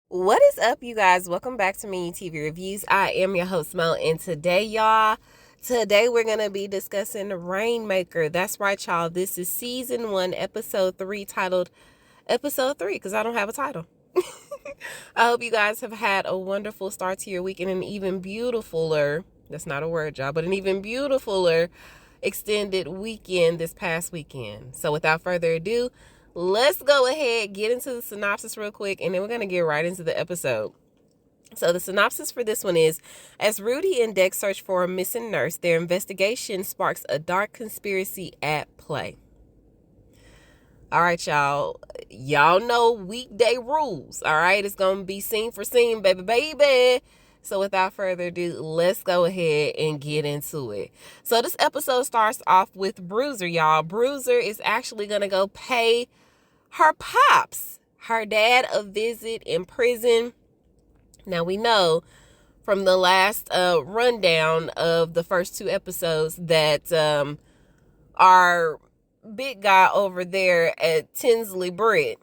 What is up, you guys? Welcome back to Mini TV Reviews. I am your host, Mel, and today we're going to be discussing Rainmaker. That's right, y'all. This is season 1, episode 3, titled Episode 3, because I don't have a title. I hope you guys have had a wonderful start to your week and an even beautifuler, that's not a word, y'all, but an even beautifuler extended weekend this past weekend. So without further ado, let's go ahead, get into the synopsis real quick, and then we're going to get right into the episode. So the synopsis for this one is, as Rudy and Deck search for a missing nurse, their investigation sparks a dark conspiracy at play. All right, y'all. Y'all know weekday rules, all right? It's going to be scene for scene, baby. So without further ado, let's go ahead and get into it. So this episode starts off with Bruiser, y'all. Bruiser is actually going to go pay her pops, her dad, a visit in prison. Now we know from the last rundown of the first 2 episodes that our big guy over there at Tinsley Britt,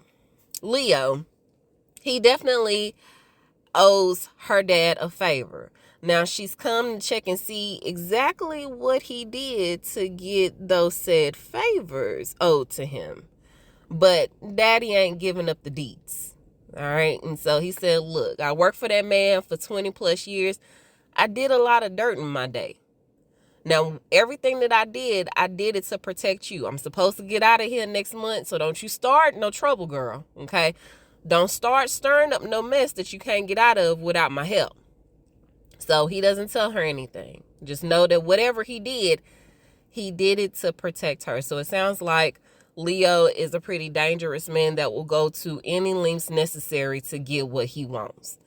Leo, he definitely owes her dad a favor. Now she's come to check and see exactly what he did to get those said favors owed to him. But daddy ain't giving up the deeds. All right. And so he said, look, I worked for that man for 20 plus years. I did a lot of dirt in my day. Now, everything that I did it to protect you. I'm supposed to get out of here next month. So don't you start no trouble, girl. Okay. Don't start stirring up no mess that you can't get out of without my help. So he doesn't tell her anything. Just know that whatever he did it to protect her. So it sounds like Leo is a pretty dangerous man that will go to any lengths necessary to get what he wants.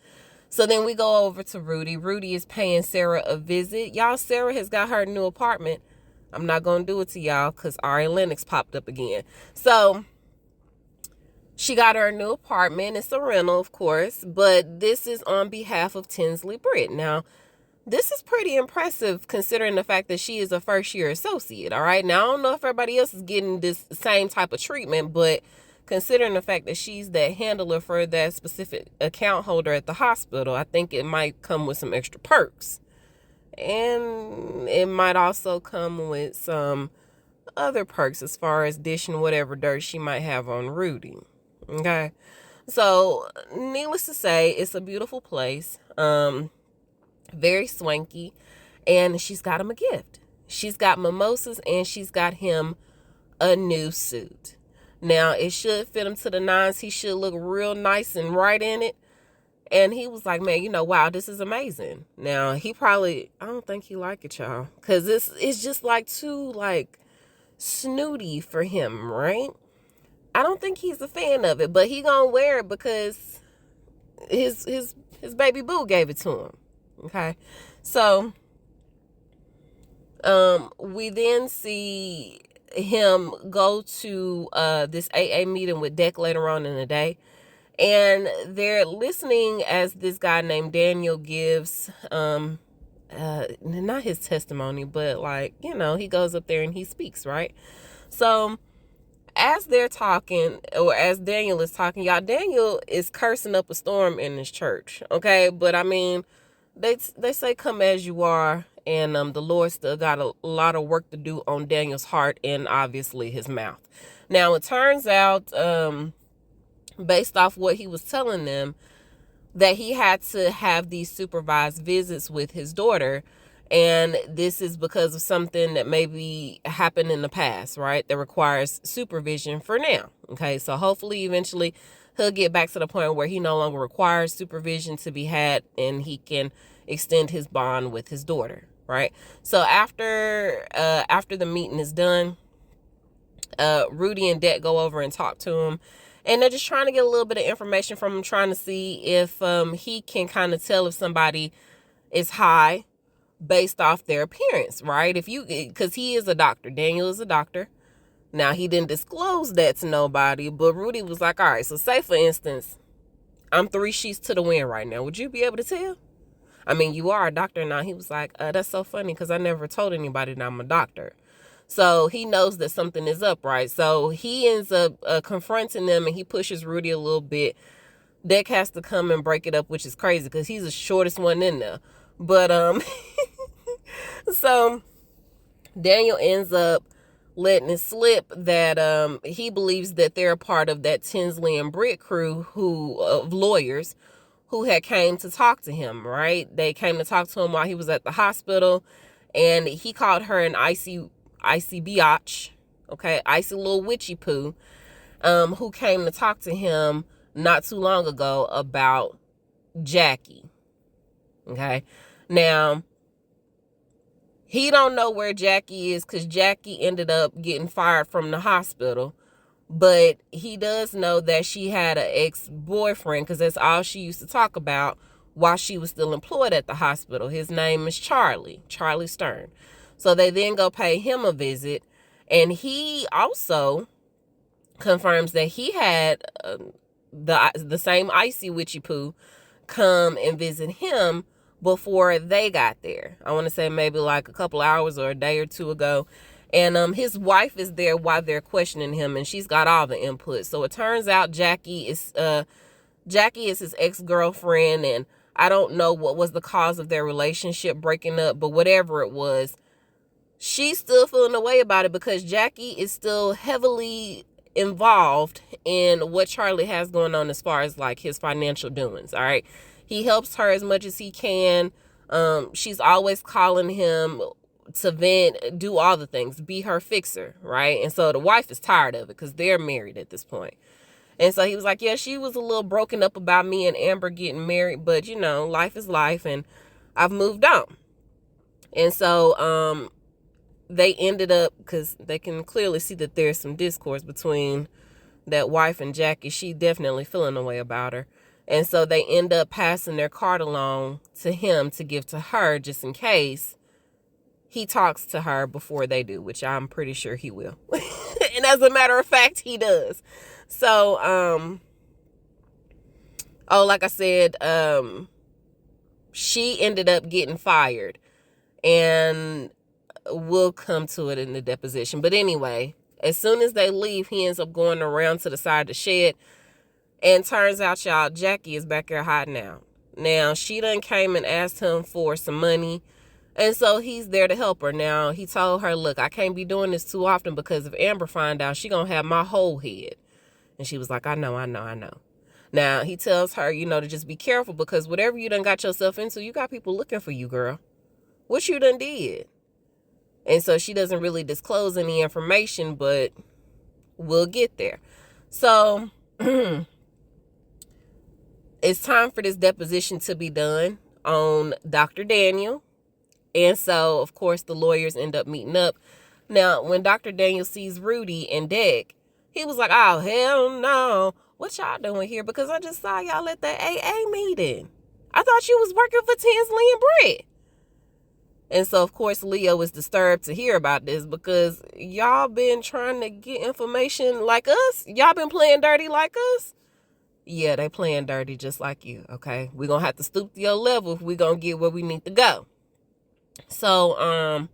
So then we go over to Rudy. Rudy is paying Sarah a visit. Y'all, Sarah has got her new apartment. I'm not going to do it to y'all because Ari Lennox popped up again. So she got her new apartment. It's a rental, of course, but this is on behalf of Tinsley Britt. Now, this is pretty impressive considering the fact that she is a first-year associate, all right? Now, I don't know if everybody else is getting this same type of treatment, but considering the fact that she's the handler for that specific account holder at the hospital, I think it might come with some extra perks. And it might also come with some other perks as far as dishing whatever dirt she might have on Rudy, okay? So, needless to say, it's a beautiful place. Very swanky, and she's got him a gift. She's got mimosas, and she's got him a new suit. Now, it should fit him to the nines. He should look real nice and right in it. And he was like, man, wow, this is amazing. Now, I don't think he like it, y'all, because it's just like too snooty for him, right? I don't think he's a fan of it, but he gonna wear it because his baby boo gave it to him. Okay, so we then see him go to this AA meeting with Deck later on in the day, and they're listening as this guy named Daniel gives not his testimony, but he goes up there and he speaks, right? So as they're talking, or as Daniel is talking, y'all, Daniel is cursing up a storm in this church, okay? But I mean, they say come as you are, and the Lord still got a lot of work to do on Daniel's heart and obviously his mouth. Now, it turns out, based off what he was telling them, that he had to have these supervised visits with his daughter, and this is because of something that maybe happened in the past, right, that requires supervision for now. Okay, so hopefully eventually he'll get back to the point where he no longer requires supervision to be had, and he can extend his bond with his daughter, right? So after the meeting is done, Rudy and Deck go over and talk to him, and they're just trying to get a little bit of information from him, trying to see if he can kind of tell if somebody is high based off their appearance, right? Because he is a doctor. Daniel is a doctor. Now, he didn't disclose that to nobody, but Rudy was like, all right, so say, for instance, I'm 3 sheets to the wind right now. Would you be able to tell? I mean, you are a doctor now. He was like, that's so funny because I never told anybody that I'm a doctor. So he knows that something is up, right? So he ends up confronting them, and he pushes Rudy a little bit Deck has to come and break it up, which is crazy because he's the shortest one in there. But so Daniel ends up letting it slip that he believes that they're a part of that Tinsley and Britt crew of lawyers who had came to talk to him, right? They came to talk to him while he was at the hospital, and he called her an icy biatch, okay, icy little witchy poo, who came to talk to him not too long ago about Jackie, okay? Now, he don't know where Jackie is because Jackie ended up getting fired from the hospital. But he does know that she had an ex-boyfriend because that's all she used to talk about while she was still employed at the hospital. His name is Charlie Stern. So they then go pay him a visit. And he also confirms that he had the same icy witchy poo come and visit him before they got there. I want to say maybe like a couple hours or a day or two ago. And his wife is there while they're questioning him, and she's got all the input. So it turns out Jackie is his ex-girlfriend, and I don't know what was the cause of their relationship breaking up, but whatever it was, she's still feeling the way about it because Jackie is still heavily involved in what Charlie has going on as far as like his financial doings. All right. He helps her as much as he can. She's always calling him to vent, do all the things, be her fixer, right? And so the wife is tired of it because they're married at this point. And so he was like, yeah, she was a little broken up about me and Amber getting married, but you know, life is life and I've moved on. And so they ended up, because they can clearly see that there's some discourse between that wife and Jackie. She definitely feeling a way about her. And so they end up passing their card along to him to give to her just in case he talks to her before they do, which I'm pretty sure he will. And as a matter of fact, he does. So, like I said, she ended up getting fired. And we'll come to it in the deposition. But anyway, as soon as they leave, he ends up going around to the side of the shed. And turns out, y'all, Jackie is back there hiding out. Now, she done came and asked him for some money. And so he's there to help her. Now, he told her, look, I can't be doing this too often because if Amber find out, she gonna have my whole head. And she was like, I know. Now, he tells her, to just be careful because whatever you done got yourself into, you got people looking for you, girl. What you done did. And so she doesn't really disclose any information, but we'll get there. So it's time for this deposition to be done on Dr. Daniel. And so, of course, the lawyers end up meeting up. Now, when Dr. Daniel sees Rudy and Deck, he was like, oh, hell no. What y'all doing here? Because I just saw y'all at the AA meeting. I thought you was working for Tinsley and Britt. And so, of course, Leo was disturbed to hear about this because y'all been trying to get information like us. Y'all been playing dirty like us. Yeah, they playing dirty just like you, okay? We're going to have to stoop to your level if we're going to get where we need to go. So,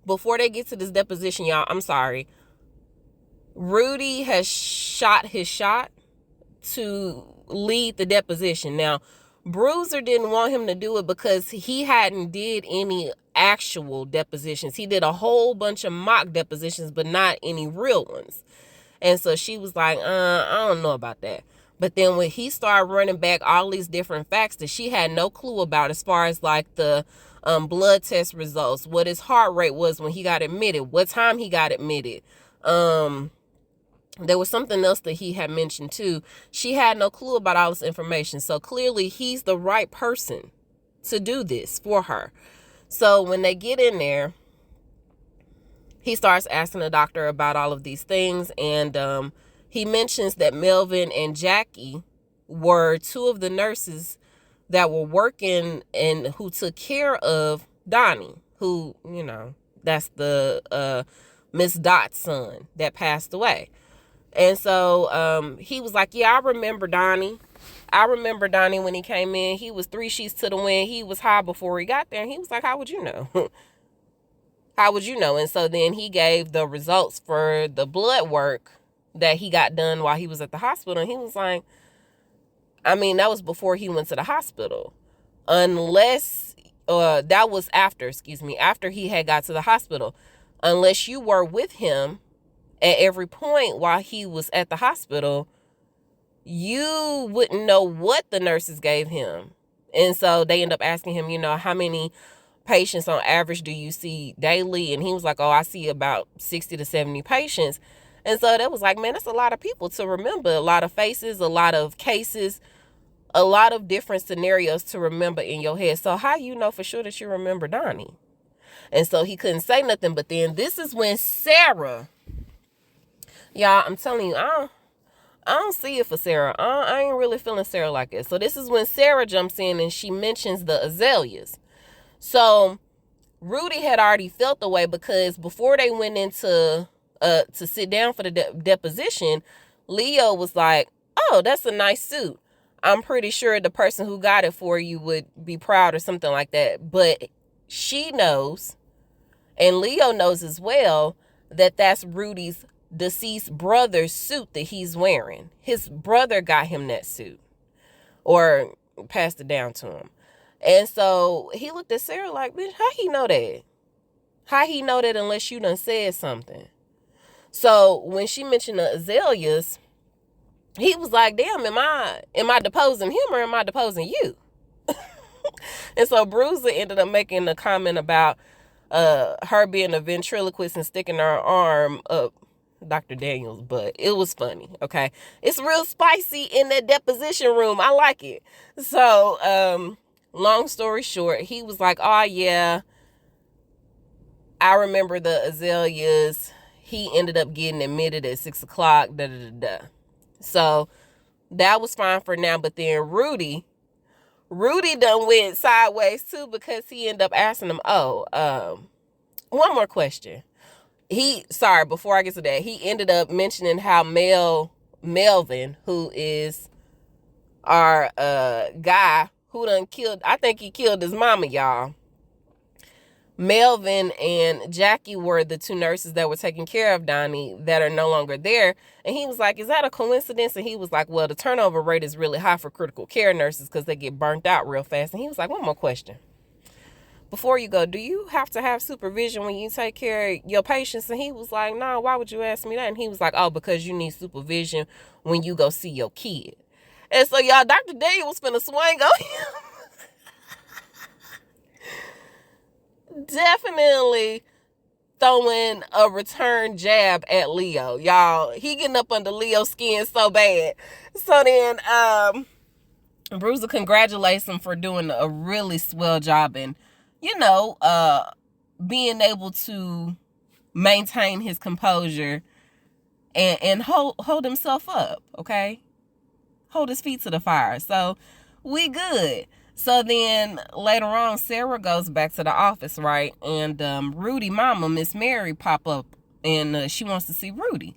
before they get to this deposition, y'all, I'm sorry. Rudy has shot his shot to lead the deposition. Now, Bruiser didn't want him to do it because he hadn't did any actual depositions. He did a whole bunch of mock depositions, but not any real ones. And so she was like, I don't know about that. But then when he started running back all these different facts that she had no clue about, as far as like the blood test results, what his heart rate was when he got admitted, what time he got admitted. There was something else that he had mentioned too. She had no clue about all this information. So clearly he's the right person to do this for her. So when they get in there, he starts asking the doctor about all of these things. And he mentions that Melvin and Jackie were two of the nurses that were working and who took care of Donnie, who, that's the Miss Dot's son that passed away. And so he was like, yeah, I remember Donnie. I remember Donnie when he came in. He was 3 sheets to the wind. He was high before he got there. And he was like, how would you know? How would you know? And so then he gave the results for the blood work that he got done while he was at the hospital. And he was like, I mean, that was before he went to the hospital. Unless, that was after, after he had got to the hospital. Unless you were with him at every point while he was at the hospital, you wouldn't know what the nurses gave him. And so they end up asking him, how many patients on average do you see daily? And he was like, I see about 60 to 70 patients. And so that was like, man, that's a lot of people to remember, a lot of faces, a lot of cases, a lot of different scenarios to remember in your head. So how you know for sure that you remember Donnie? And so he couldn't say nothing. But then this is when Sarah, y'all, I'm telling you, I don't see it for Sarah. I ain't really feeling Sarah like it. So this is when Sarah jumps in and she mentions the azaleas. So Rudy had already felt the way because before they went into to sit down for the deposition, Leo was like, oh, that's a nice suit. I'm pretty sure the person who got it for you would be proud or something like that. But she knows, and Leo knows as well, that that's Rudy's deceased brother's suit that he's wearing. His brother got him that suit or passed it down to him. And so he looked at Sarah like, bitch, how he know that? How he know that unless you done said something? So when she mentioned the azaleas, he was like, damn, am I deposing him or am I deposing you? And so Bruiser ended up making a comment about her being a ventriloquist and sticking her arm up Dr. Daniel's butt. It was funny, okay? It's real spicy in that deposition room. I like it. So, long story short, he was like, oh, yeah, I remember the azaleas. He ended up getting admitted at 6 o'clock, So that was fine for now. But then Rudy done went sideways too because he ended up asking him, one more question. Before I get to that, he ended up mentioning how Melvin, who is our guy who done killed, I think he killed his mama, y'all. Melvin and Jackie were the two nurses that were taking care of Donnie that are no longer there. And he was like, is that a coincidence? And he was like, well, the turnover rate is really high for critical care nurses because they get burnt out real fast. And he was like, one more question. Before you go, do you have to have supervision when you take care of your patients? And he was like, no, why would you ask me that? And he was like, oh, because you need supervision when you go see your kid. And so, y'all, Dr. Daniel was finna swing on him. Definitely throwing a return jab at Leo. Y'all, he getting up under Leo's skin so bad. So then, Bruiser congratulates him for doing a really swell job and, being able to maintain his composure and hold himself up, okay? Hold his feet to the fire. So we good. So then later on, Sarah goes back to the office, right? And Rudy mama, Miss Mary, pop up and she wants to see Rudy.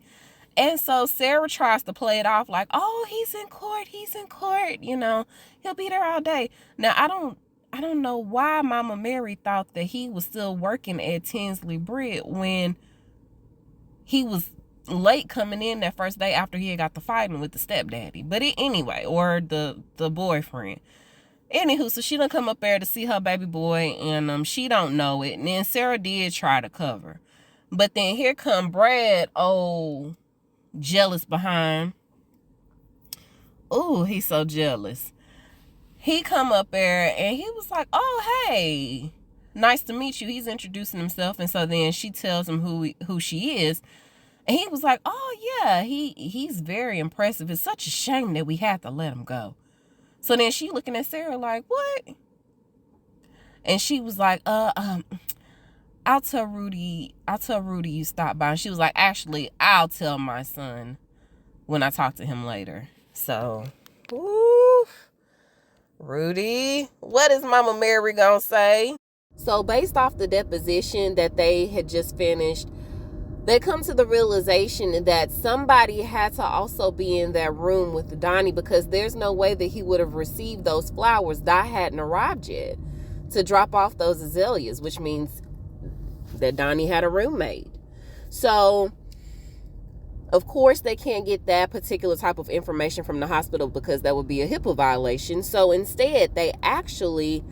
And so Sarah tries to play it off like, oh, he's in court, he'll be there all day. Now, I don't know why Mama Mary thought that he was still working at Tinsley Britt when he was late coming in that first day after he had got the fighting with the stepdaddy. But anyway, or the boyfriend. Anywho, so she done come up there to see her baby boy, and she don't know it. And then Sarah did try to cover. But then here come Brad, jealous behind. Ooh, he's so jealous. He come up there, and he was like, oh, hey, nice to meet you. He's introducing himself, and so then she tells him who she is. And he was like, oh, yeah, he's very impressive. It's such a shame that we had to let him go. So then she looking at Sarah like, what? And she was like, I'll tell Rudy you stopped by. And she was like, actually, I'll tell my son when I talk to him later. So, ooh, Rudy, what is Mama Mary gonna say? So based off the deposition that they had just finished, they come to the realization that somebody had to also be in that room with Donnie because there's no way that he would have received those flowers. Di hadn't arrived yet to drop off those azaleas, which means that Donnie had a roommate. So Of course, they can't get that particular type of information from the hospital because that would be a HIPAA violation. So instead, they actually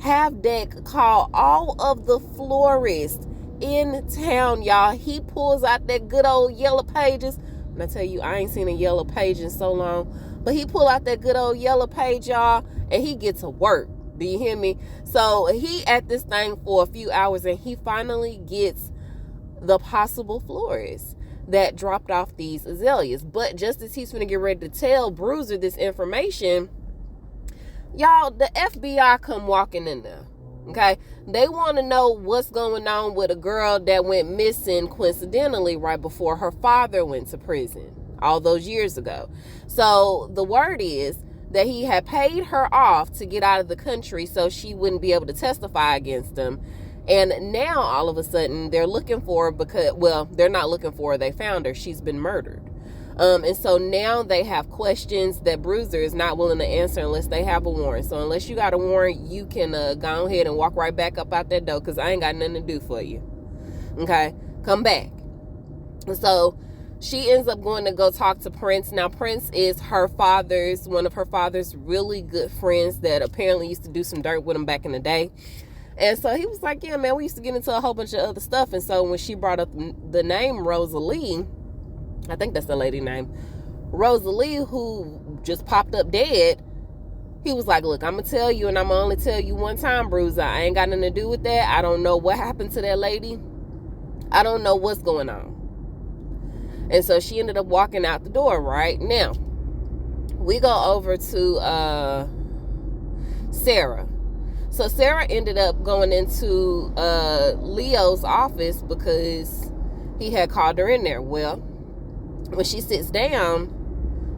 have Deck call all of the florists in town, y'all. He pulls out that good old yellow pages. And I tell you, I ain't seen a yellow page in so long. But he pull out that good old yellow page, y'all, and he gets to work. Do you hear me? So he at this thing for a few hours, and he finally gets the possible florist that dropped off these azaleas. But just as he's going to get ready to tell Bruiser this information, y'all, the FBI come walking in there. Okay, they want to know what's going on with a girl that went missing coincidentally right before her father went to prison all those years ago. So the word is that he had paid her off to get out of the country so she wouldn't be able to testify against him. And now all of a sudden they're looking for her because, well, they're not looking for her. They found her. She's been murdered. And so now they have questions that Bruiser is not willing to answer unless they have a warrant. So unless you got a warrant, you can go ahead and walk right back up out that door because I ain't got nothing to do for you. Okay? Come back. And so she ends up going to go talk to Prince. Now, Prince is one of her father's really good friends that apparently used to do some dirt with him back in the day. And so he was like, yeah, man, we used to get into a whole bunch of other stuff. And so when she brought up the name Rosalie, I think that's the lady name, Rosalie, who just popped up dead, he was like, look, I'm going to tell you, and I'm going to only tell you one time, Bruiser. I ain't got nothing to do with that. I don't know what happened to that lady. I don't know what's going on. And so she ended up walking out the door, right? Now, we go over to Sarah. So Sarah ended up going into Leo's office because he had called her in there. Well, when she sits down,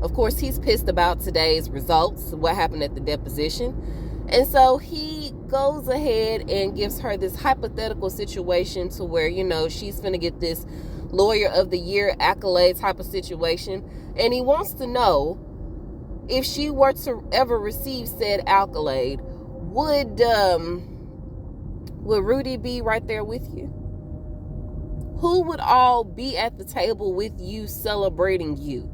of course, he's pissed about today's results, what happened at the deposition. And so he goes ahead and gives her this hypothetical situation to where, you know, she's going to get this Lawyer of the Year accolade type of situation. And he wants to know if she were to ever receive said accolade, would Rudy be right there with you? Who would all be at the table with you celebrating you?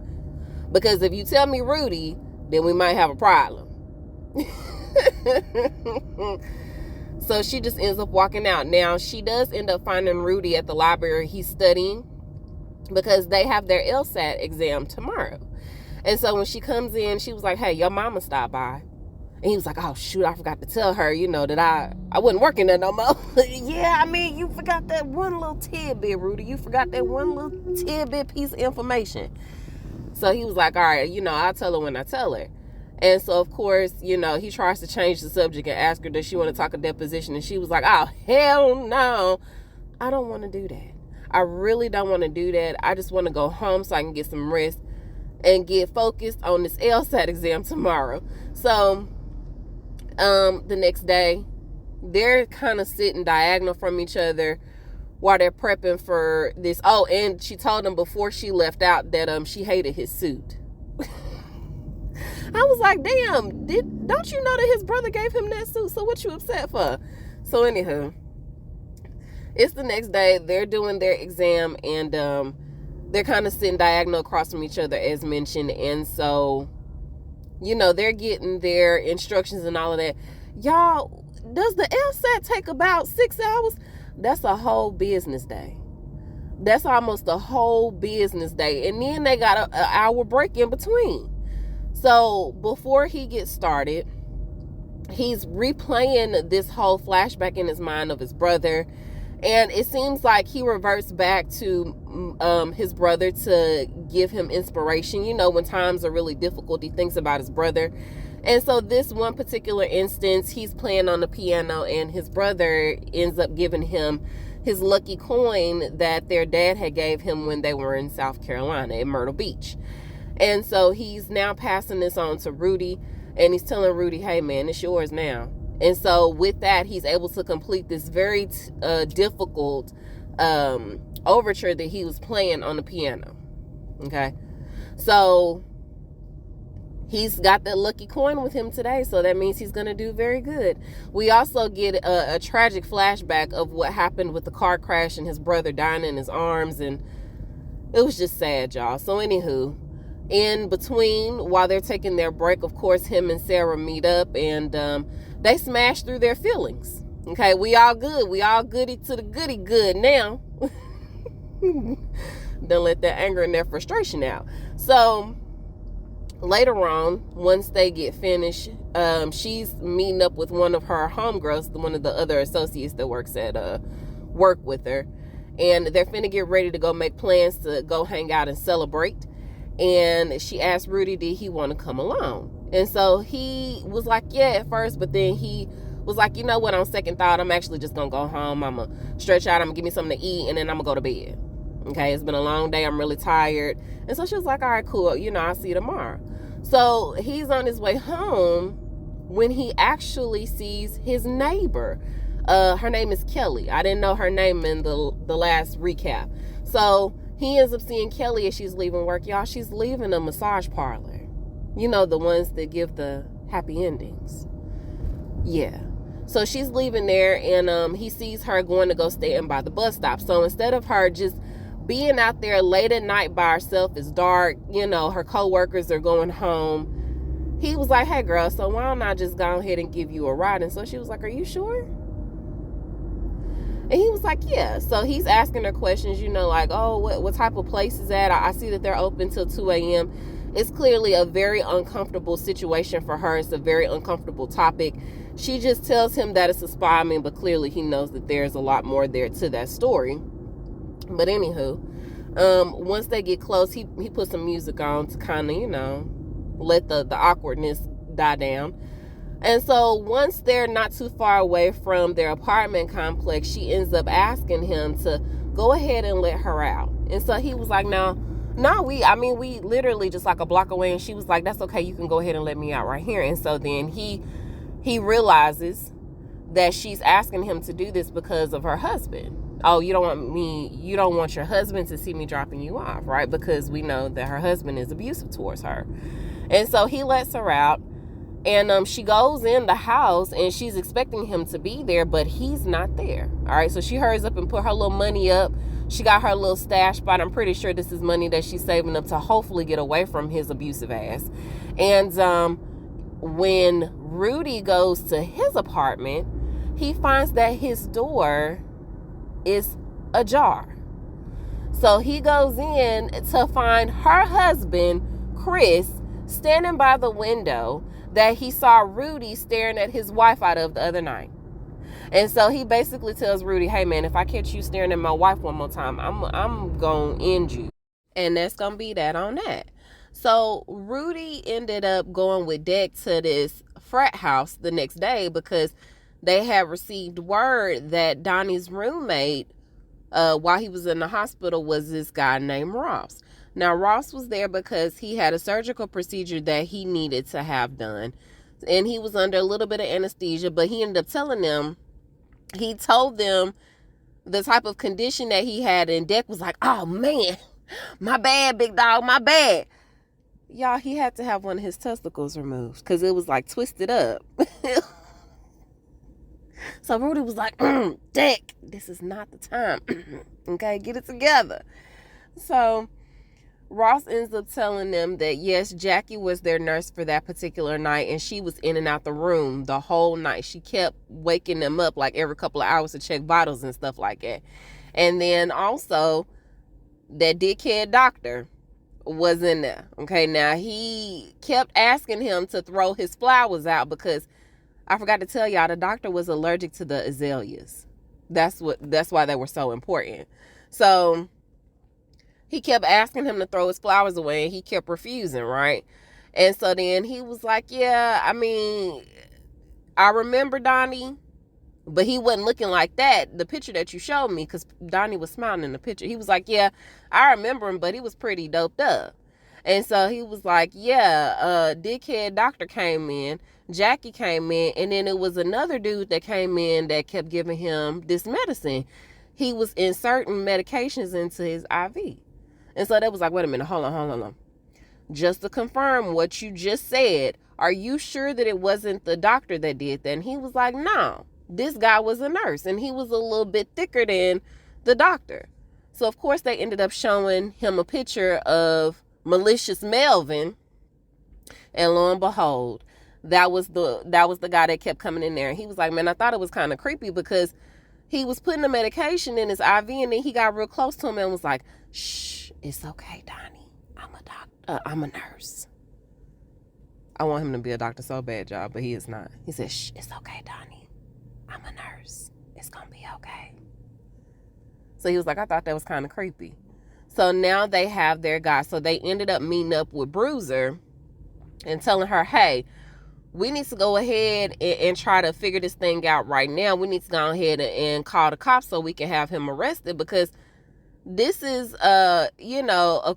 Because if you tell me Rudy, then we might have a problem. So she just ends up walking out. Now, she does end up finding Rudy at the library. He's studying because they have their LSAT exam tomorrow. And so when she comes in, she was like, hey, your mama stopped by. And he was like, oh, shoot, I forgot to tell her, you know, that I wasn't working there no more. Yeah, I mean, you forgot that one little tidbit, Rudy. You forgot that one little tidbit piece of information. So he was like, all right, you know, I'll tell her when I tell her. And so, of course, you know, he tries to change the subject and ask her, does she want to talk a deposition? And she was like, oh, hell no. I don't want to do that. I really don't want to do that. I just want to go home so I can get some rest and get focused on this LSAT exam tomorrow. So the next day, they're kind of sitting diagonal from each other while they're prepping for this. Oh, and she told him before she left out that she hated his suit. I was like, damn, don't you know that his brother gave him that suit? So what you upset for? So anywho, it's the next day. They're doing their exam, and they're kind of sitting diagonal across from each other, as mentioned. And so, you know, they're getting their instructions and all of that. Y'all, does the LSAT take about 6 hours? That's a whole business day. That's almost a whole business day. And then they got an hour break in between. So before he gets started, he's replaying this whole flashback in his mind of his brother. And it seems like he reverts back to his brother to give him inspiration. You know, when times are really difficult, he thinks about his brother. And so this one particular instance, he's playing on the piano, and his brother ends up giving him his lucky coin that their dad had gave him when they were in South Carolina in Myrtle Beach. And so he's now passing this on to Rudy, and he's telling Rudy, hey man, it's yours now. And so with that, he's able to complete this very difficult overture that he was playing on the piano. Okay. So he's got that lucky coin with him today. So that means he's going to do very good. We also get a tragic flashback of what happened with the car crash and his brother dying in his arms. And it was just sad, y'all. So anywho, in between, while they're taking their break, of course, him and Sarah meet up, and they smash through their feelings. Okay, we all good. We all goody to the goody good now. Don't let that anger and their frustration out. So later on, once they get finished, she's meeting up with one of her homegirls, one of the other associates that works at work with her, and they're finna get ready to go make plans to go hang out and celebrate. And she asked Rudy, did he want to come along? And so he was like, yeah, at first, but then he was like, you know what, on second thought, I'm actually just gonna go home. I'm gonna stretch out, I'm gonna give me something to eat, and then I'm gonna go to bed. Okay, it's been a long day, I'm really tired. And so she was like, all right, cool, I'll see you tomorrow. So he's on his way home when he actually sees his neighbor. Her name is Kelly. I didn't know her name in the last recap. So he ends up seeing Kelly as she's leaving work. Y'all, she's leaving a massage parlor. The ones that give the happy endings. Yeah. So she's leaving there, and he sees her going to go stand by the bus stop. So instead of her just being out there late at night by herself, it's dark, her co-workers are going home, he was like, hey girl, so why don't I just go ahead and give you a ride? And so she was like, are you sure? And he was like, yeah. So he's asking her questions, like, oh, what type of place is that? I see that they're open till 2 a.m. It's clearly a very uncomfortable situation for her. It's a very uncomfortable topic. She just tells him that it's a spa, but clearly he knows that there's a lot more there to that story. But anywho, once they get close, he puts some music on to kind of, let the awkwardness die down. And so once they're not too far away from their apartment complex, she ends up asking him to go ahead and let her out. And so he was like, no, we literally just like a block away. And she was like, that's okay, you can go ahead and let me out right here. And so then he realizes that she's asking him to do this because of her husband. Oh, you don't want your husband to see me dropping you off, right? Because we know that her husband is abusive towards her. And so he lets her out, and she goes in the house, and she's expecting him to be there, but he's not there. All right, so she hurries up and put her little money up. She got her little stash spot. I'm pretty sure this is money that she's saving up to hopefully get away from his abusive ass. And when Rudy goes to his apartment, he finds that his door is ajar. So he goes in to find her husband, Chris, standing by the window that he saw Rudy staring at his wife out of the other night. And so he basically tells Rudy, hey man, if I catch you staring at my wife one more time, I'm gonna end you. And that's gonna be that on that. So Rudy ended up going with Deck to this frat house the next day because they had received word that Donnie's roommate, while he was in the hospital, was this guy named Ross. Now, Ross was there because he had a surgical procedure that he needed to have done. And he was under a little bit of anesthesia, but he ended up telling them, he told them the type of condition that he had, and Deck was like, oh man, my bad, big dog, my bad. Y'all, he had to have one of his testicles removed because it was like twisted up. So Rudy was like, Deck, this is not the time. Okay, get it together. So Ross ends up telling them that, yes, Jackie was their nurse for that particular night, and she was in and out the room the whole night. She kept waking them up like every couple of hours to check vitals and stuff like that. And then also, that dickhead doctor was in there. Okay, now he kept asking him to throw his flowers out because I forgot to tell y'all, the doctor was allergic to the azaleas. That's why they were so important. So he kept asking him to throw his flowers away, and he kept refusing, right? And so then he was like, yeah, I remember Donnie, but he wasn't looking like that, the picture that you showed me, because Donnie was smiling in the picture. He was like, yeah, I remember him, but he was pretty doped up. And so he was like, yeah, dickhead doctor came in, Jackie came in, and then it was another dude that came in that kept giving him this medicine. He was inserting medications into his IV. And so they was like, wait a minute, hold on. Just to confirm what you just said, are you sure that it wasn't the doctor that did that? And he was like, no, this guy was a nurse, and he was a little bit thicker than the doctor. So, of course, they ended up showing him a picture of malicious Melvin. And lo and behold, that was the guy that kept coming in there. And he was like, man, I thought it was kind of creepy because he was putting the medication in his IV, and then he got real close to him and was like, shh, it's okay, Donnie. I'm a doctor. I'm a nurse. I want him to be a doctor so bad, y'all, but he is not. He said, shh, it's okay, Donnie. I'm a nurse. It's going to be okay. So he was like, I thought that was kind of creepy. So now they have their guy. So they ended up meeting up with Bruiser and telling her, hey, we need to go ahead and try to figure this thing out right now. We need to go ahead and call the cops so we can have him arrested, because this is, a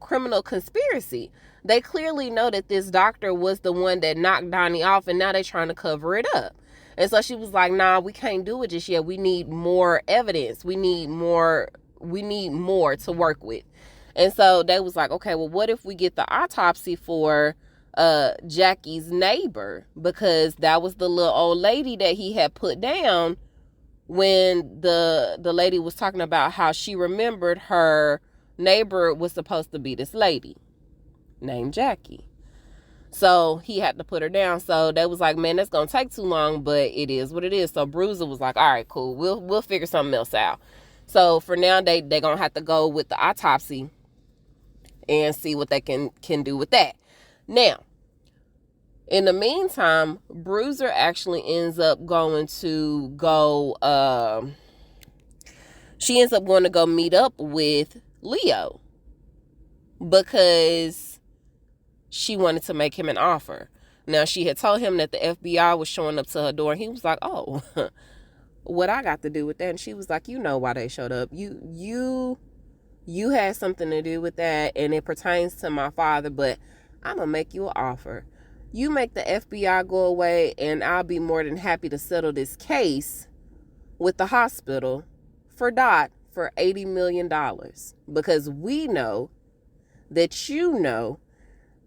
criminal conspiracy. They clearly know that this doctor was the one that knocked Donnie off, and now they're trying to cover it up. And so she was like, nah, we can't do it just yet. We need more evidence. We need more to work with. And so they was like, okay, well, what if we get the autopsy for Jackie's neighbor, because that was the little old lady that he had put down when the lady was talking about how she remembered her neighbor was supposed to be this lady named Jackie. So he had to put her down. So they was like, man, that's gonna take too long, but it is what it is. So Bruiser was like, all right, cool, we'll figure something else out. So for now, they gonna have to go with the autopsy and see what they can do with that. Now, in the meantime, Bruiser actually ends up going to go, she ends up going to go meet up with Leo because she wanted to make him an offer. Now, she had told him that the FBI was showing up to her door, and he was like, oh, what I got to do with that? And she was like, you know why they showed up. You had something to do with that, and it pertains to my father, but I'm going to make you an offer. You make the FBI go away, and I'll be more than happy to settle this case with the hospital for Dot for $80 million. Because we know that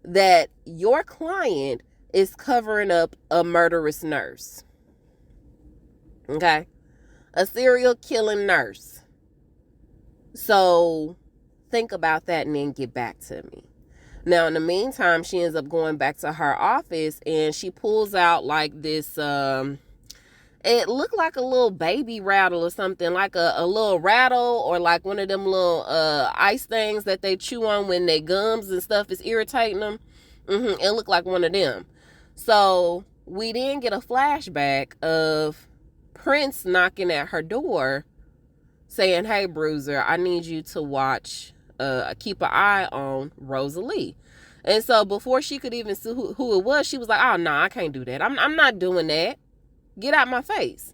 that your client is covering up a murderous nurse. Okay? A serial killing nurse. So think about that and then get back to me. Now, in the meantime, she ends up going back to her office, and she pulls out like this, it looked like a little baby rattle or something, like a little rattle, or like one of them little ice things that they chew on when their gums and stuff is irritating them. It looked like one of them. So we then get a flashback of Prince knocking at her door saying, hey, Bruiser, I need you to keep an eye on Rosalie. And so before she could even see who it was, she was like, oh, no, I can't do that. I'm not doing that. Get out my face.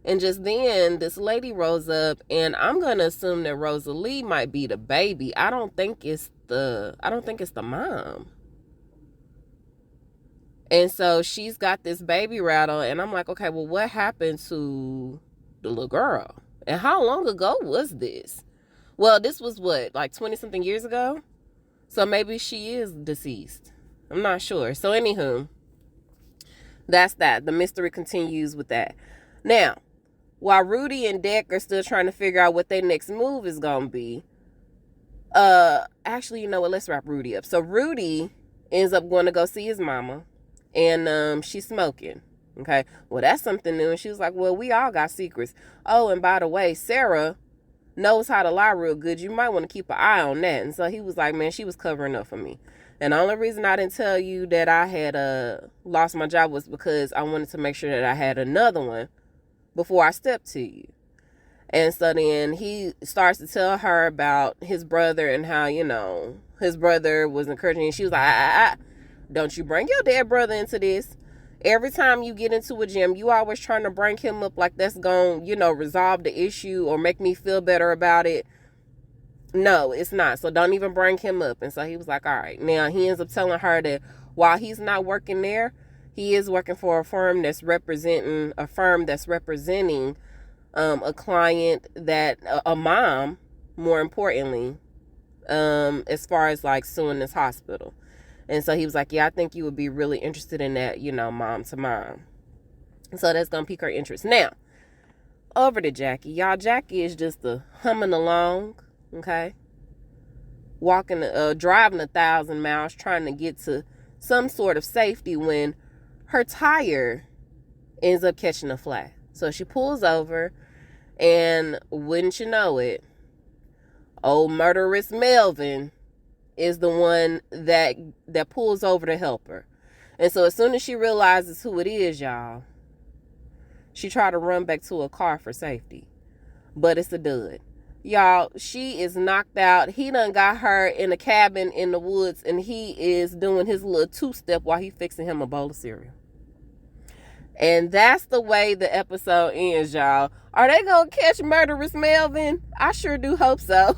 And just then this lady rose up, and I'm going to assume that Rosalie might be the baby. I don't think it's the mom. And so she's got this baby rattle, and I'm like, okay, well, what happened to the little girl? And how long ago was this? Well, this was what, like 20-something years ago? So maybe she is deceased. I'm not sure. So anywho, that's that. The mystery continues with that. Now, while Rudy and Deck are still trying to figure out what their next move is going to be, actually, you know what? Let's wrap Rudy up. So Rudy ends up going to go see his mama, and she's smoking. Okay. Well, that's something new. And she was like, well, we all got secrets. Oh, and by the way, Sarah knows how to lie real good. You might want to keep an eye on that. And so he was like, man, she was covering up for me. And the only reason I didn't tell you that I had lost my job was because I wanted to make sure that I had another one before I stepped to you. And so then he starts to tell her about his brother and how, his brother was encouraging. And she was like, don't you bring your dead brother into this. Every time you get into a gym, you always trying to bring him up like that's going to, resolve the issue or make me feel better about it. No, it's not. So don't even bring him up. And so he was like, all right. Now he ends up telling her that while he's not working there, he is working for a firm that's representing a client that a mom, more importantly, as far as like suing this hospital. And so he was like, yeah, I think you would be really interested in that, mom to mom. So that's going to pique her interest. Now, over to Jackie. Y'all, Jackie is just humming along Okay? Driving 1,000 miles trying to get to some sort of safety when her tire ends up catching a flat. So she pulls over, and wouldn't you know it, old murderous Melvin is the one that pulls over to help her. And so as soon as she realizes who it is, y'all, she tried to run back to a car for safety. But it's a dud. Y'all, she is knocked out. He done got her in a cabin in the woods, and he is doing his little two-step while he fixing him a bowl of cereal. And that's the way the episode ends, y'all. Are they gonna catch murderous Melvin? I sure do hope so.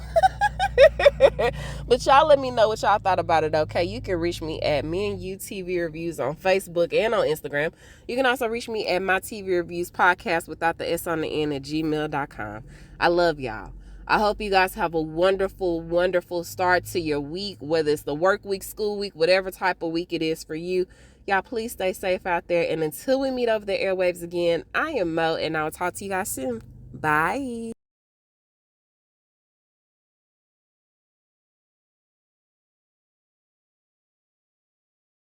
But y'all let me know what y'all thought about it, okay? You can reach me at Me and You TV Reviews on Facebook and on Instagram. You can also reach me at My TV Reviews Podcast without the S on the end at gmail.com. I love y'all. I hope you guys have a wonderful, wonderful start to your week, whether it's the work week, school week, whatever type of week it is for you. Y'all, please stay safe out there. And until we meet over the airwaves again, I am Mo, and I'll talk to you guys soon. Bye.